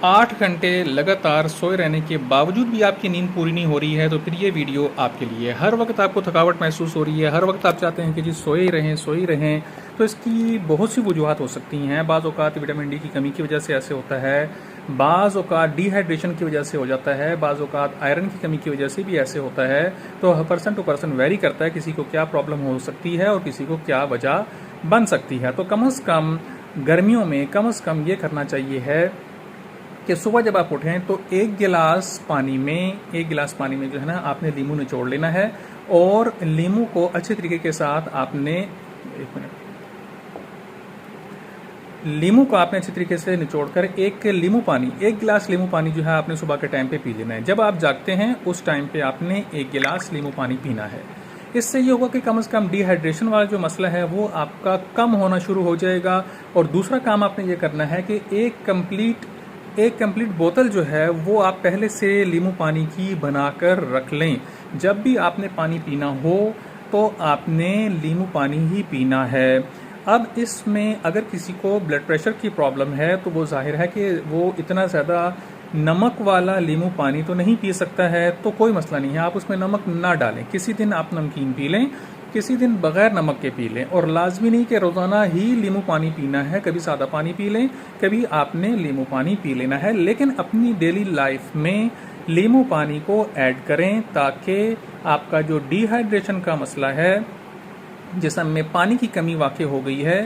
8 घंटे लगातार सोए रहने के बावजूद भी आपकी नींद पूरी नहीं हो रही है, तो फिर ये वीडियो आपके लिए है। हर वक्त आपको थकावट महसूस हो रही है, हर वक्त आप चाहते हैं कि जी सोए ही रहें, तो इसकी बहुत सी वजूहत हो सकती हैं। बाज़ औक़ात विटामिन डी की कमी की वजह से ऐसे होता है, बाज़ औक़ात डिहाइड्रेशन की वजह से हो जाता है, बाज़ औक़ात आयरन की कमी की वजह से भी ऐसे होता है। तो पर्सन टू पर्सन वेरी करता है, किसी को क्या प्रॉब्लम हो सकती है और किसी को क्या वजह बन सकती है। तो कम से कम गर्मियों में कम से कम ये करना चाहिए है कि सुबह जब आप उठें तो एक गिलास पानी में जो है ना, आपने नींबू निचोड़ लेना है और नींबू को अच्छे तरीके के साथ आपने नींबू को आपने अच्छी तरीके से निचोड़कर एक गिलास नींबू पानी जो है आपने सुबह के टाइम पे पी लेना है। जब आप जागते हैं उस टाइम पे आपने एक गिलास नींबू पानी पीना है। इससे ये होगा कि कम से कम डिहाइड्रेशन वाला जो मसला है वो आपका कम होना शुरू हो जाएगा। और दूसरा काम आपने ये करना है कि एक कंप्लीट बोतल जो है वो आप पहले से नींबू पानी की बनाकर रख लें। जब भी आपने पानी पीना हो तो आपने नींबू पानी ही पीना है। अब इसमें अगर किसी को ब्लड प्रेशर की प्रॉब्लम है तो वो जाहिर है कि वो इतना ज़्यादा नमक वाला नींबू पानी तो नहीं पी सकता है, तो कोई मसला नहीं है, आप उसमें नमक ना डालें। किसी दिन आप नमकीन पी लें, किसी दिन बगैर नमक के पी लें। और लाजमी नहीं कि रोज़ाना ही नींबू पानी पीना है, कभी सादा पानी पी लें, कभी आपने नींबू पानी पी लेना है। लेकिन अपनी डेली लाइफ में नींबू पानी को ऐड करें ताकि आपका जो डिहाइड्रेशन का मसला है, जिस्म में पानी की कमी वाक़ई हो गई है,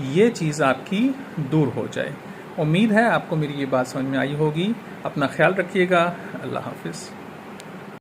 ये चीज़ आपकी दूर हो जाए। उम्मीद है आपको मेरी ये बात समझ में आई होगी। अपना ख्याल रखिएगा। अल्लाह हाफिज़।